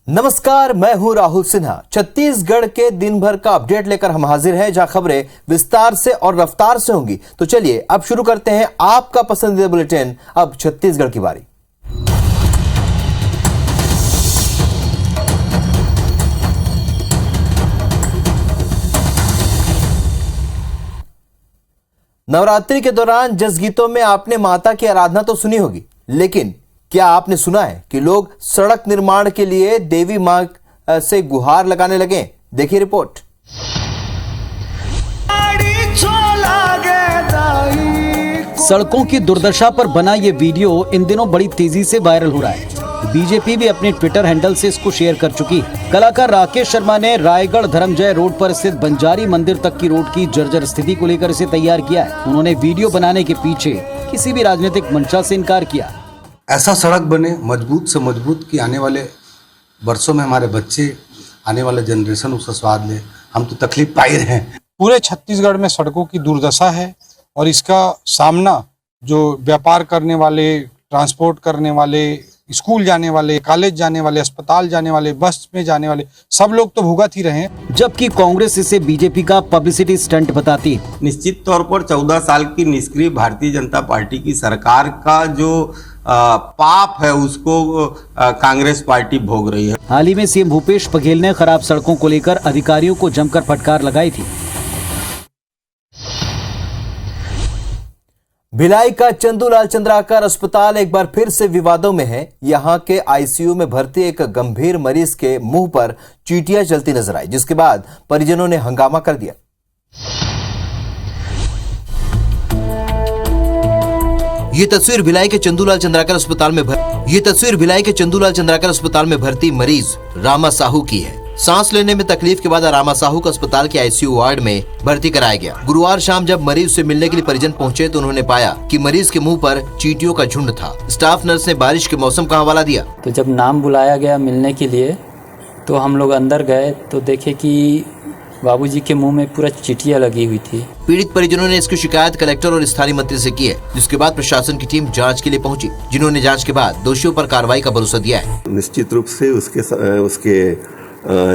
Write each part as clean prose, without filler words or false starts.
नमस्कार, मैं हूं राहुल सिन्हा। छत्तीसगढ़ के दिन भर का अपडेट लेकर हम हाजिर हैं, जहां खबरें विस्तार से और रफ्तार से होंगी। तो चलिए अब शुरू करते हैं आपका पसंदीदा बुलेटिन। अब छत्तीसगढ़ की बारी। नवरात्रि के दौरान जसगीतों में आपने माता की आराधना तो सुनी होगी, लेकिन क्या आपने सुना है कि लोग सड़क निर्माण के लिए देवी मां से गुहार लगाने लगे? देखिए रिपोर्ट। सड़कों की दुर्दशा पर बना ये वीडियो इन दिनों बड़ी तेजी से वायरल हो रहा है। बीजेपी भी अपने ट्विटर हैंडल से इसको शेयर कर चुकी है। कलाकार राकेश शर्मा ने रायगढ़ धर्मजय रोड पर स्थित बंजारी मंदिर तक की रोड की जर्जर स्थिति को लेकर इसे तैयार किया है। उन्होंने वीडियो बनाने के पीछे किसी भी राजनीतिक मंशा से इनकार किया। ऐसा सड़क बने मजबूत से मजबूत कि आने वाले वर्षों में हमारे बच्चे, आने वाले जनरेशन उसका स्वाद ले। हम तो तकलीफ पा ही रहे हैं। पूरे छत्तीसगढ़ में सड़कों की दुर्दशा है और इसका सामना जो व्यापार करने वाले, ट्रांसपोर्ट करने वाले, स्कूल जाने वाले, कॉलेज जाने वाले, अस्पताल जाने वाले, बस में जाने वाले सब लोग तो भुगत ही रहे हैं। जबकि कांग्रेस इसे बीजेपी का पब्लिसिटी स्टंट बताती है। निश्चित तौर पर 14 साल की निष्क्रिय भारतीय जनता पार्टी की सरकार का जो पाप है उसको कांग्रेस पार्टी भोग रही है। हाल ही में सीएम भूपेश बघेल ने खराब सड़कों को लेकर अधिकारियों को जमकर फटकार लगाई थी। भिलाई का चंदूलाल चंद्राकर अस्पताल एक बार फिर से विवादों में है। यहां के आईसीयू में भर्ती एक गंभीर मरीज के मुंह पर चींटियां चलती नजर आई, जिसके बाद परिजनों ने हंगामा कर दिया। ये तस्वीर भिलाई के चंदूलाल चंद्राकर अस्पताल में भर्ती मरीज रामा साहू की है। सांस लेने में तकलीफ के बाद रामा साहू को अस्पताल के आईसीयू वार्ड में भर्ती कराया गया। गुरुवार शाम जब मरीज से मिलने के लिए परिजन पहुंचे तो उन्होंने पाया कि मरीज के मुंह पर चींटियों का झुंड था। स्टाफ नर्स ने बारिश के मौसम का हवाला दिया। तो जब नाम बुलाया गया मिलने के लिए तो हम लोग अंदर गए तो देखे कि बाबूजी के मुंह में पूरा चींटियां लगी हुई थी। पीड़ित परिजनों ने इसकी शिकायत कलेक्टर और स्थानीय मंत्री से की है, जिसके बाद प्रशासन की टीम जांच के लिए पहुंची, जिन्होंने जांच के बाद दोषियों पर कार्रवाई का भरोसा दिया है। निश्चित रूप से उसके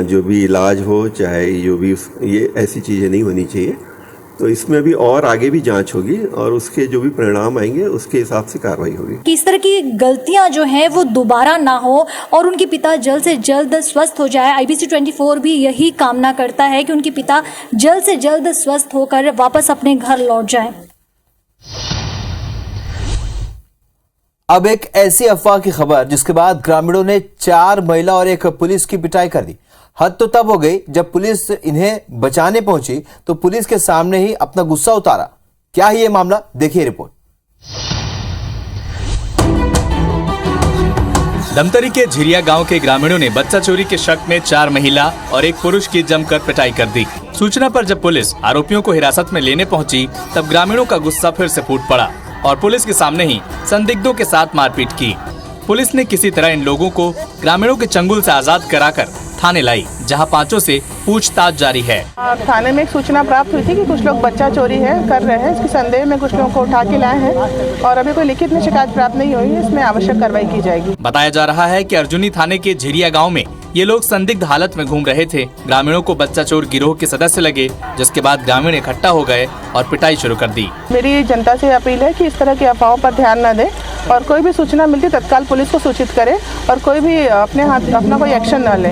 जो भी इलाज हो, चाहे जो भी, ये ऐसी चीज़ें नहीं होनी चाहिए। तो इसमें भी और आगे भी जांच होगी और उसके जो भी परिणाम आएंगे उसके हिसाब से कार्रवाई होगी कि इस तरह की गलतियां जो हैं वो दोबारा ना हो और उनके पिता जल्द से जल्द स्वस्थ हो जाए। IBC 24 भी यही कामना करता है कि उनके पिता जल्द से जल्द स्वस्थ होकर वापस अपने घर लौट जाएं। अब एक ऐसी अफवाह की खबर जिसके बाद ग्रामीणों ने 4 महिला और एक पुलिस की पिटाई कर दी। हद तो तब हो गई जब पुलिस इन्हें बचाने पहुंची तो पुलिस के सामने ही अपना गुस्सा उतारा। क्या है ये मामला? देखिए रिपोर्ट। धमतरी के झिरिया गांव के ग्रामीणों ने बच्चा चोरी के शक में 4 महिला और एक पुरुष की जमकर पिटाई कर दी। सूचना पर जब पुलिस आरोपियों को हिरासत में लेने पहुंची तब ग्रामीणों का गुस्सा फिर से फूट पड़ा और पुलिस के सामने ही संदिग्धों के साथ मारपीट की। पुलिस ने किसी तरह इन लोगों को ग्रामीणों के चंगुल से आजाद कराकर थाने लाई, जहां 5 से पूछताछ जारी है। थाने में एक सूचना प्राप्त हुई थी कि कुछ लोग बच्चा चोरी कर रहे हैं। इसके संदेह में कुछ लोगों को उठा के लाए हैं और अभी कोई लिखित में शिकायत प्राप्त नहीं हुई है। इसमें आवश्यक कार्रवाई की जाएगी। बताया जा रहा है कि अर्जुनी थाने के झिरिया गाँव में ये लोग संदिग्ध हालत में घूम रहे थे। ग्रामीणों को बच्चा चोर गिरोह के सदस्य लगे, जिसके बाद ग्रामीण इकट्ठा हो गए और पिटाई शुरू कर दी। मेरी जनता से अपील है कि इस तरह की अफवाहों पर ध्यान न दें और कोई भी सूचना मिलती तत्काल पुलिस को सूचित करे और कोई भी अपना कोई एक्शन न ले।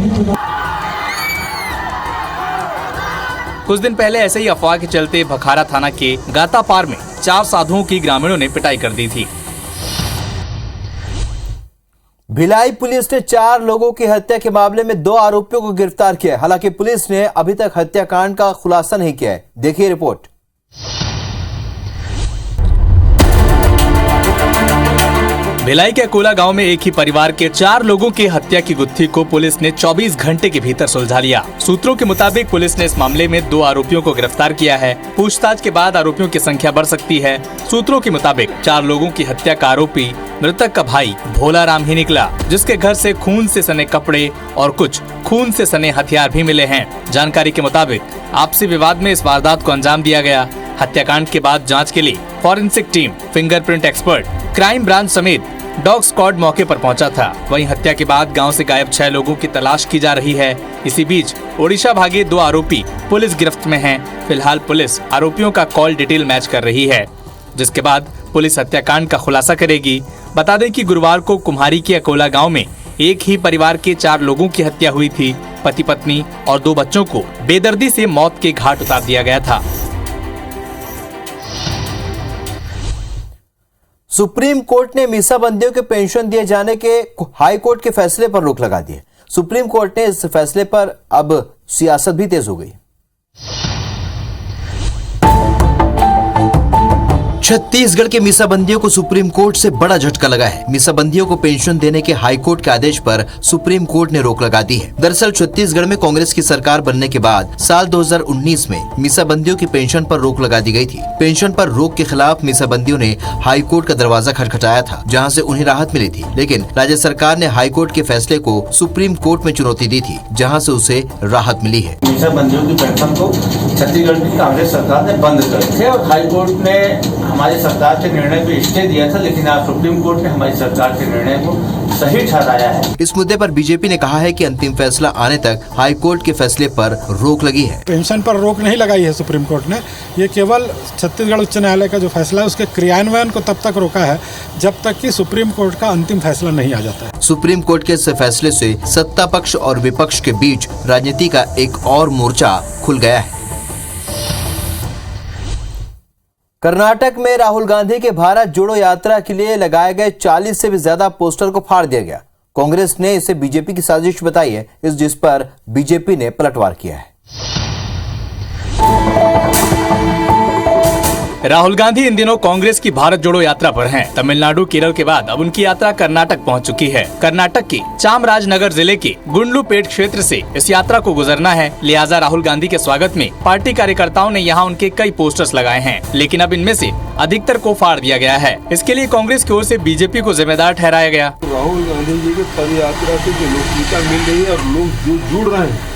कुछ दिन पहले ऐसे ही अफवाह के चलते भखारा थाना के गातापार में 4 साधुओं की ग्रामीणों ने पिटाई कर दी थी। भिलाई पुलिस ने 4 लोगों की हत्या के मामले में 2 आरोपियों को गिरफ्तार किया है। हालांकि पुलिस ने अभी तक हत्याकांड का खुलासा नहीं किया है। देखिए रिपोर्ट। भिलाई के अकोला गांव में एक ही परिवार के 4 लोगों की हत्या की गुत्थी को पुलिस ने 24 घंटे के भीतर सुलझा लिया। सूत्रों के मुताबिक पुलिस ने इस मामले में 2 आरोपियों को गिरफ्तार किया है। पूछताछ के बाद आरोपियों की संख्या बढ़ सकती है। सूत्रों के मुताबिक 4 लोगों की हत्या का आरोपी मृतक का भाई भोला राम ही निकला, जिसके घर से खून से सने कपड़े और कुछ खून से सने हथियार भी मिले हैं। जानकारी के मुताबिक आपसी विवाद में इस वारदात को अंजाम दिया गया। हत्याकांड के बाद जांच के लिए forensic team, fingerprint expert, crime branch समेत डॉग स्क्वाड मौके पर पहुंचा था। वहीं हत्या के बाद गांव से गायब 6 लोगों की तलाश की जा रही है। इसी बीच ओडिशा भागे 2 आरोपी पुलिस गिरफ्त में हैं। फिलहाल पुलिस आरोपियों का कॉल डिटेल मैच कर रही है, जिसके बाद पुलिस हत्याकांड का खुलासा करेगी। बता दें कि गुरुवार को कुम्हारी के अकोला गाँव में एक ही परिवार के 4 लोगों की हत्या हुई थी। पति पत्नी और 2 बच्चों को बेदर्दी से मौत के घाट उतार दिया गया था। सुप्रीम कोर्ट ने मीसाबंदियों के पेंशन दिए जाने के हाई कोर्ट के फैसले पर रोक लगा दी है। सुप्रीम कोर्ट ने इस फैसले पर अब सियासत भी तेज हो गई। छत्तीसगढ़ के मीसाबंदियों को सुप्रीम कोर्ट से बड़ा झटका लगा है। मीसाबंदियों को पेंशन देने के हाई कोर्ट के आदेश पर सुप्रीम कोर्ट ने रोक लगा दी है। दरअसल छत्तीसगढ़ में कांग्रेस की सरकार बनने के बाद साल 2019 में मीसाबंदियों की पेंशन पर रोक लगा दी गई थी। पेंशन पर रोक के खिलाफ मीसाबंदियों ने हाई कोर्ट का दरवाजा खटखटाया था, जहां से उन्हें राहत मिली थी। लेकिन राज्य सरकार ने हाई कोर्ट के फैसले को सुप्रीम कोर्ट में चुनौती दी थी, जहाँ से उसे राहत मिली है। मीसाबंदियों की पेंशन को छत्तीसगढ़ की कांग्रेस सरकार ने बंद कर थे और हाई कोर्ट ने हमारी सरकार के निर्णय पे स्टे दिया था, लेकिन आज सुप्रीम कोर्ट ने हमारी सरकार के निर्णय को सही ठहराया है। इस मुद्दे पर बीजेपी ने कहा है कि अंतिम फैसला आने तक हाई कोर्ट के फैसले पर रोक लगी है। पेंशन पर रोक नहीं लगाई है सुप्रीम कोर्ट ने। ये केवल छत्तीसगढ़ उच्च न्यायालय का जो फैसला है उसके क्रियान्वयन को तब तक रोका है जब तक कि सुप्रीम कोर्ट का अंतिम फैसला नहीं आ जाता है। सुप्रीम कोर्ट के इस फैसले से सत्ता पक्ष और विपक्ष के बीच राजनीति का एक और मोर्चा खुल गया है। कर्नाटक में राहुल गांधी के भारत जोड़ो यात्रा के लिए लगाए गए 40 से भी ज्यादा पोस्टर को फाड़ दिया गया। कांग्रेस ने इसे बीजेपी की साजिश बताई है, जिस पर बीजेपी ने पलटवार किया है। राहुल गांधी इन दिनों कांग्रेस की भारत जोड़ो यात्रा पर हैं। तमिलनाडु, केरल के बाद अब उनकी यात्रा कर्नाटक पहुंच चुकी है। कर्नाटक के चामराजनगर जिले के गुंडलुपेट क्षेत्र से इस यात्रा को गुजरना है। लिहाजा राहुल गांधी के स्वागत में पार्टी कार्यकर्ताओं ने यहां उनके कई पोस्टर्स लगाए हैं, लेकिन अब इनमें से अधिकतर को फाड़ दिया गया है। इसके लिए कांग्रेस की ओर से बीजेपी को जिम्मेदार ठहराया गया। राहुल गांधी जी के पद यात्रा से जो लोकप्रियता मिल रही है और लोग जो जुड़ रहे हैं,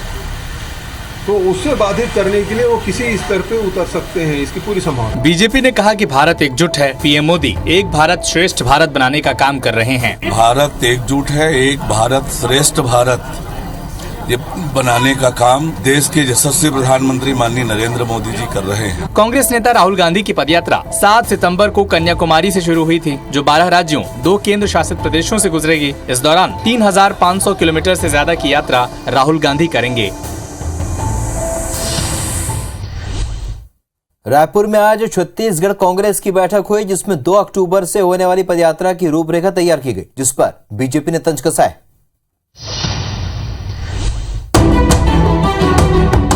तो उससे बाधित करने के लिए वो किसी स्तर पे उतर सकते हैं, इसकी पूरी संभावना। बीजेपी ने कहा कि भारत एकजुट है। पीएम मोदी एक भारत श्रेष्ठ भारत बनाने का काम कर रहे हैं। भारत एकजुट है, एक भारत श्रेष्ठ भारत ये बनाने का काम देश के यशस्वी प्रधानमंत्री माननीय नरेंद्र मोदी जी कर रहे हैं। कांग्रेस नेता राहुल गांधी की पदयात्रा 7 सितंबर को कन्याकुमारी से शुरू हुई थी, जो 12 राज्यों, 2 केंद्र शासित प्रदेशों से गुजरेगी। इस दौरान 3500 किलोमीटर से ज्यादा की यात्रा राहुल गांधी करेंगे। रायपुर में आज छत्तीसगढ़ कांग्रेस की बैठक हुई, जिसमें 2 अक्टूबर से होने वाली पदयात्रा की रूपरेखा तैयार की गई, जिस पर बीजेपी ने तंज कसा है।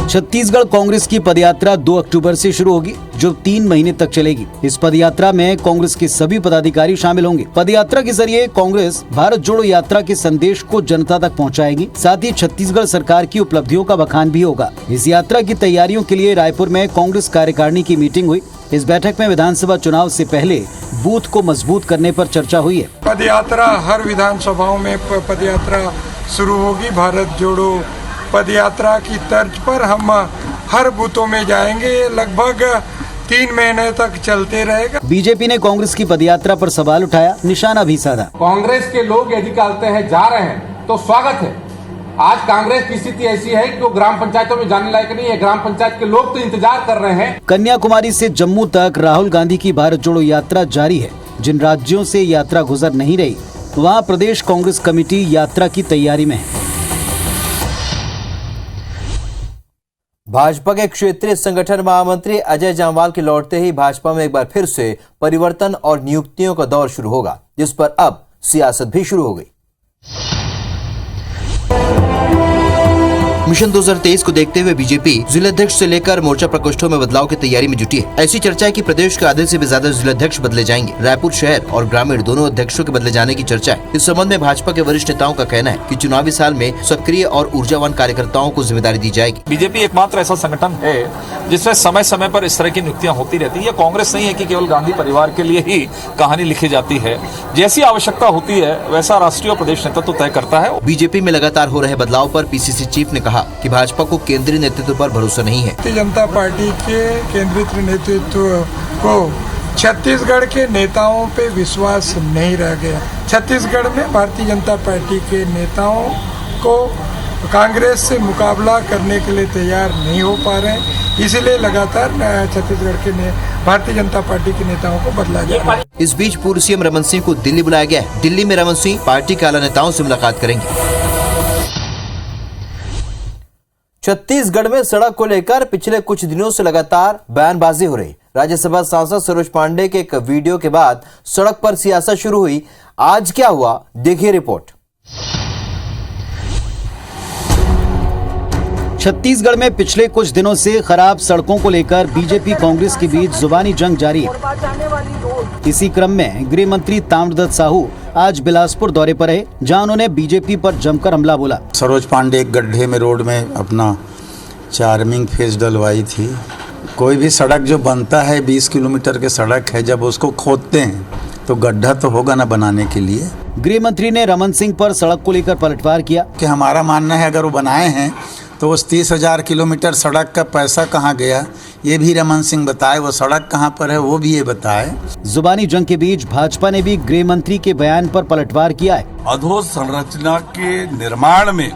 छत्तीसगढ़ कांग्रेस की पदयात्रा 2 अक्टूबर से शुरू होगी, जो 3 महीने तक चलेगी। इस पदयात्रा में कांग्रेस के सभी पदाधिकारी शामिल होंगे। पदयात्रा के जरिए कांग्रेस भारत जोड़ो यात्रा के संदेश को जनता तक पहुंचाएगी। साथ ही छत्तीसगढ़ सरकार की उपलब्धियों का बखान भी होगा। इस यात्रा की तैयारियों के लिए रायपुर में कांग्रेस कार्यकारिणी की मीटिंग हुई। इस बैठक में विधानसभा चुनाव से पहले बूथ को मजबूत करने पर चर्चा हुई है। पदयात्रा हर विधानसभाओं में पदयात्रा शुरू होगी। भारत जोड़ो पदयात्रा की तर्ज पर हम हर बूथों में जाएंगे। लगभग 3 महीने तक चलते रहेगा। बीजेपी ने कांग्रेस की पदयात्रा पर सवाल उठाया, निशाना भी साधा। कांग्रेस के लोग यदि कहते हैं जा रहे हैं तो स्वागत है। आज कांग्रेस की स्थिति ऐसी है कि वो ग्राम पंचायतों में जाने लायक नहीं है। ग्राम पंचायत के लोग तो इंतजार कर रहे हैं। कन्याकुमारी से जम्मू तक राहुल गांधी की भारत जोड़ो यात्रा जारी है। जिन राज्यों से यात्रा गुजर नहीं रही, वहां प्रदेश कांग्रेस कमेटी यात्रा की तैयारी में है। भाजपा के क्षेत्रीय संगठन महामंत्री अजय जामवाल के लौटते ही भाजपा में एक बार फिर से परिवर्तन और नियुक्तियों का दौर शुरू होगा, जिस पर अब सियासत भी शुरू हो गई। मिशन 2023 को देखते हुए बीजेपी जिलाध्यक्ष से लेकर मोर्चा प्रकोष्ठों में बदलाव की तैयारी में जुटी है। ऐसी चर्चा है कि प्रदेश के आधे से भी ज्यादा जिलाध्यक्ष बदले जाएंगे। रायपुर शहर और ग्रामीण दोनों अध्यक्षों के बदले जाने की चर्चा है। इस संबंध में भाजपा के वरिष्ठ नेताओं का कहना है कि चुनावी साल में सक्रिय और ऊर्जावान कार्यकर्ताओं को जिम्मेदारी दी जाएगी। बीजेपी एकमात्र ऐसा संगठन है जिसमें समय समय पर इस तरह की नियुक्तियां होती रहती है। कांग्रेस नहीं है कि केवल गांधी परिवार के लिए ही कहानी लिखी जाती है। जैसी आवश्यकता होती है वैसा राष्ट्रीय और प्रदेश नेतृत्व तय करता है। बीजेपी में लगातार हो रहे बदलाव पर पीसीसी चीफ ने कहा कि भाजपा को केंद्रीय नेतृत्व पर भरोसा नहीं है। भारतीय जनता पार्टी के केंद्रीय नेतृत्व को छत्तीसगढ़ के नेताओं पे विश्वास नहीं रह गया। छत्तीसगढ़ में भारतीय जनता पार्टी के नेताओं को कांग्रेस से मुकाबला करने के लिए तैयार नहीं हो पा रहे हैं, इसलिए लगातार छत्तीसगढ़ के भारतीय जनता पार्टी के नेताओं को बदला जा रहा है। इस बीच पूर्व सीएम रमन सिंह को दिल्ली बुलाया गया है। दिल्ली में रमन सिंह पार्टी के आला नेताओं से मुलाकात करेंगे। छत्तीसगढ़ में सड़क को लेकर पिछले कुछ दिनों से लगातार बयानबाजी हो रही। राज्यसभा सांसद सरोज पांडे के एक वीडियो के बाद सड़क पर सियासत शुरू हुई। आज क्या हुआ, देखिए रिपोर्ट। छत्तीसगढ़ में पिछले कुछ दिनों से खराब सड़कों को लेकर बीजेपी कांग्रेस के बीच जुबानी जंग जारी है। इसी क्रम में गृह मंत्री ताम्रध्वज साहू आज बिलासपुर दौरे पर है, जहां उन्होंने बीजेपी पर जमकर हमला बोला। सरोज पांडे एक गड्ढे में रोड में अपना चार्मिंग फेस डलवाई थी। कोई भी सड़क जो बनता है 20 किलोमीटर के सड़क है, जब उसको खोदते हैं तो गड्ढा तो होगा ना बनाने के लिए। गृह मंत्री ने रमन सिंह पर सड़क को लेकर पलटवार किया कि हमारा मानना है अगर वो बनाए हैं तो उस 30,000 किलोमीटर सड़क का पैसा कहाँ गया ये भी रमन सिंह बताए, वो सड़क कहाँ पर है वो भी ये बताए। जुबानी जंग के बीच भाजपा ने भी गृह मंत्री के बयान पर पलटवार किया है। अधोसंरचना के निर्माण में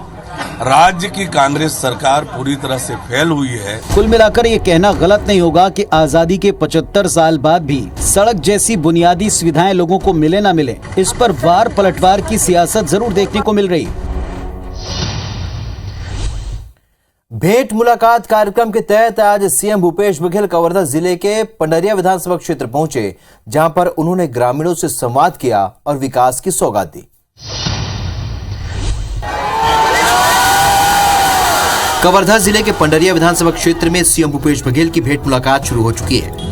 राज्य की कांग्रेस सरकार पूरी तरह से फेल हुई है। कुल मिलाकर ये कहना गलत नहीं होगा कि आजादी के 75 साल बाद भी सड़क जैसी बुनियादी सुविधाएं लोगों को मिले ना मिले, इस पर वार पलटवार की सियासत जरूर देखने को मिल रही। भेंट मुलाकात कार्यक्रम के तहत आज सीएम भूपेश बघेल कवर्धा जिले के पंडरिया विधानसभा क्षेत्र पहुंचे, जहां पर उन्होंने ग्रामीणों से संवाद किया और विकास की सौगात दी। कवर्धा जिले के पंडरिया विधानसभा क्षेत्र में सीएम भूपेश बघेल की भेंट मुलाकात शुरू हो चुकी है।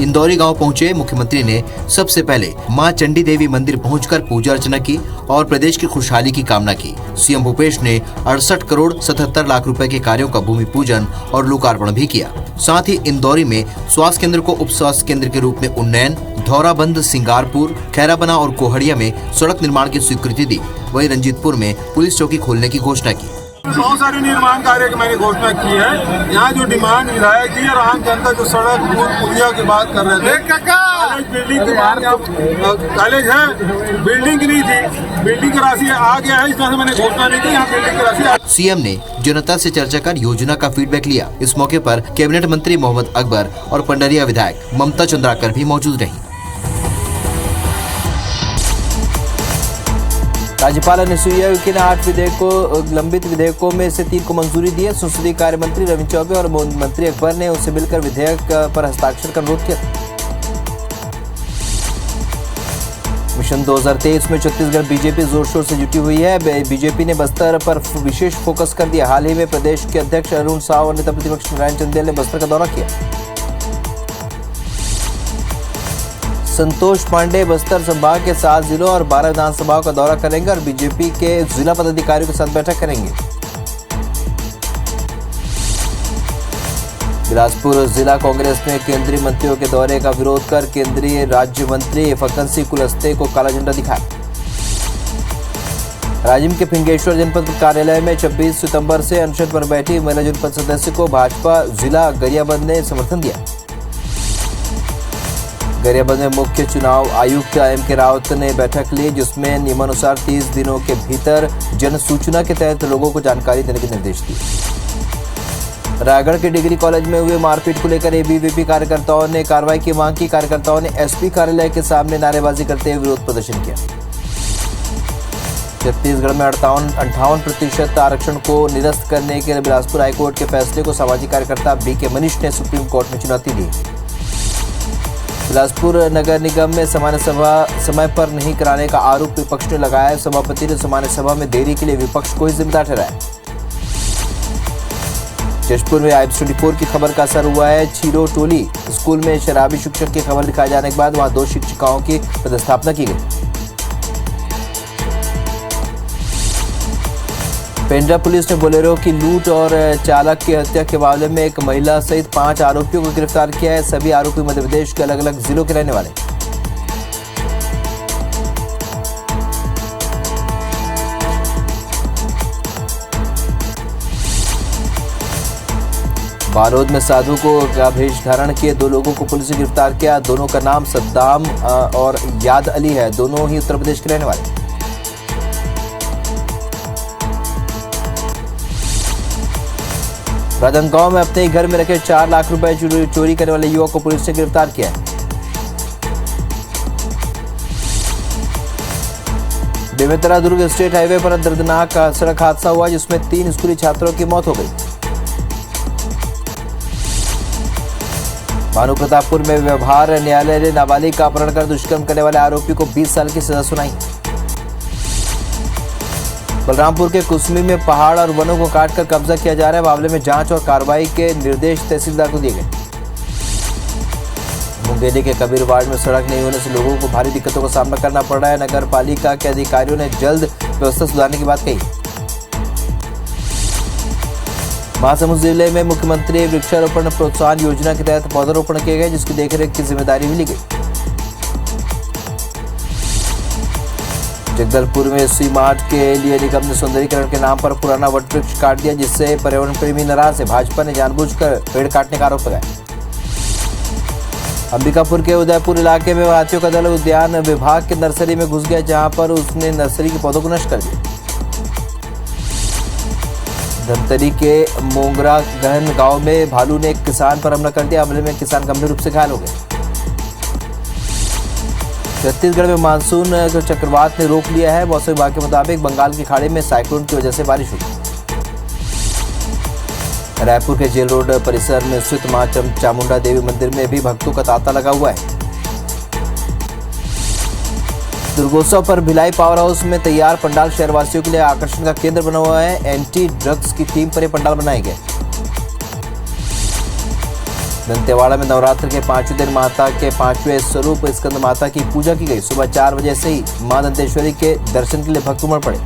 इंदौरी गांव पहुंचे मुख्यमंत्री ने सबसे पहले मां चंडी देवी मंदिर पहुंचकर पूजा अर्चना की और प्रदेश की खुशहाली की कामना की। सीएम भूपेश ने 68 करोड़ 77 लाख रुपए के कार्यों का भूमि पूजन और लोकार्पण भी किया। साथ ही इंदौरी में स्वास्थ्य केंद्र को उप स्वास्थ्य केंद्र के रूप में उन्नयन, धौराबंद, सिंगारपुर, खैराबना और कोहड़िया में सड़क निर्माण की स्वीकृति दी। वहीं रंजीतपुर में पुलिस चौकी खोलने की घोषणा की। बहुत सारे निर्माण कार्य की मैंने घोषणा की है। यहाँ जो डिमांड विधायक जी और आम जनता जो सड़क पुलिया की बात कर रहे थे, बिल्डिंग की कॉलेज है, बिल्डिंग की नहीं थी, बिल्डिंग की राशि आ गया है, इस तरह से मैंने घोषणा नहीं की, यहाँ बिल्डिंग की राशि। सीएम ने जनता से चर्चा कर योजना का फीडबैक लिया। इस मौके पर कैबिनेट मंत्री मोहम्मद अकबर और पंडरिया विधायक ममता चंद्राकर भी मौजूद रही। राज्यपाल अनुसुईया उइके ने 8 विधेयकों लंबित विधेयकों में से 3 को मंजूरी दी है। संसदीय कार्य मंत्री रविंद्र चौबे और मंत्री अकबर ने उससे मिलकर विधेयक पर हस्ताक्षर का अनुरोध किया। मिशन 2023 में छत्तीसगढ़ बीजेपी जोर शोर से जुटी हुई है। बीजेपी ने बस्तर पर विशेष फोकस कर दिया। हाल ही में प्रदेश के अध्यक्ष अरुण साव और नेता प्रतिपक्ष नारायण चंदेल ने बस्तर का दौरा किया। संतोष पांडे बस्तर संभाग के 7 जिलों और 12 विधानसभाओं का दौरा करेंगे और बीजेपी के जिला पदाधिकारियों के साथ बैठक करेंगे। बिलासपुर जिला कांग्रेस ने केंद्रीय मंत्रियों के दौरे का विरोध कर केंद्रीय राज्य मंत्री फग्गन सिंह कुलस्ते को काला झंडा दिखाया। राजिम के फिंगेश्वर जनपद कार्यालय में 26 सितंबर से अनशन पर बैठी महिला जनपद सदस्य को भाजपा जिला गरियाबंद ने समर्थन दिया। गरियाबंद में मुख्य चुनाव आयुक्त एम.के. रावत ने बैठक ली, जिसमें नियमानुसार 30 दिनों के भीतर जन सूचना के तहत लोगों को जानकारी देने के निर्देश दिए। रायगढ़ के डिग्री कॉलेज में हुए मारपीट को लेकर एबीवीपी कार्यकर्ताओं ने कार्रवाई की मांग की। कार्यकर्ताओं ने एसपी कार्यालय के सामने नारेबाजी करते हुए विरोध प्रदर्शन किया। छत्तीसगढ़ में 58% आरक्षण को निरस्त करने के बिलासपुर हाईकोर्ट के फैसले को सामाजिक कार्यकर्ता बी.के. मनीष ने सुप्रीम कोर्ट में चुनौती दी। बिलासपुर नगर निगम में सामान्य सभा समय पर नहीं कराने का आरोप विपक्ष ने लगाया। सभापति ने सामान्य सभा में देरी के लिए विपक्ष को ही जिम्मेदार ठहराया। जशपुर में IPS24 की खबर का असर हुआ है। छीरो टोली स्कूल में शराबी शिक्षक की खबर दिखाए जाने के बाद वहां 2 शिक्षिकाओं की पदस्थापना की गई। पेंड्रा पुलिस ने बोलेरो की लूट और चालक की हत्या के मामले में एक महिला सहित 5 आरोपियों को गिरफ्तार किया है। सभी आरोपी मध्य प्रदेश के अलग अलग जिलों के रहने वाले। बालोद में साधु का भेष धारण किए 2 लोगों को पुलिस ने गिरफ्तार किया। दोनों का नाम सद्दाम और याद अली है। दोनों ही उत्तर प्रदेश के रहने वाले। राजनांदगांव में अपने ही घर में रखे 4 लाख रुपए चोरी करने वाले युवक को पुलिस ने गिरफ्तार किया है। बेमेतरा दुर्ग स्टेट हाईवे पर दर्दनाक सड़क हादसा हुआ जिसमें 3 स्कूली छात्रों की मौत हो गई। भानु प्रतापपुर में व्यवहार न्यायालय ने नाबालिग का अपहरण कर दुष्कर्म करने वाले आरोपी को 20 साल की सजा सुनाई। बलरामपुर के कुसमी में पहाड़ और वनों को काटकर कब्जा किया जा रहा है। मामले में जांच और कार्रवाई के निर्देश तहसीलदार को दिए गए। मुंगेली के कबीर वार्ड में सड़क नहीं होने से लोगों को भारी दिक्कतों का सामना करना पड़ रहा है। नगर पालिका के अधिकारियों ने जल्द व्यवस्था सुधारने की बात कही। महासमुंद जिले में मुख्यमंत्री वृक्षारोपण प्रोत्साहन योजना के तहत पौधारोपण किए गए जिसकी देखरेख की जिम्मेदारी भी ली गई। जगदलपुर में सी मार्ट के लिए निगम ने सौंदर्यीकरण के नाम पर पुराना वट वृक्ष काट दिया जिससे पर्यावरण प्रेमी नाराज है। भाजपा ने जानबूझकर पेड़ काटने का आरोप लगाया। अंबिकापुर के उदयपुर इलाके में हाथियों का दल उद्यान विभाग के नर्सरी में घुस गया जहां पर उसने नर्सरी के पौधों को नष्ट कर दिया। धमतरी के मोंगरा गहन गांव में भालू ने एक किसान पर हमला कर दिया। हमले में किसान गंभीर रूप से घायल हो गए। छत्तीसगढ़ में मानसून चक्रवात ने रोक लिया है। मौसम विभाग के मुताबिक बंगाल की खाड़ी में साइक्लोन की वजह से बारिश हुई। रायपुर के जेल रोड परिसर में स्थित मां चामुंडा देवी मंदिर में भी भक्तों का तांता लगा हुआ है। दुर्गोत्सव पर भिलाई पावर हाउस में तैयार पंडाल शहरवासियों के लिए आकर्षण का केंद्र बना हुआ है। एंटी ड्रग्स की थीम पर ये पंडाल बनाए गए। दंतेवाड़ा में नवरात्र के 5वें दिन माता के 5वें स्वरूप स्कंद माता की पूजा की गई। सुबह 4 बजे से ही मां दंतेश्वरी के दर्शन के लिए भक्त उमड़ पड़े।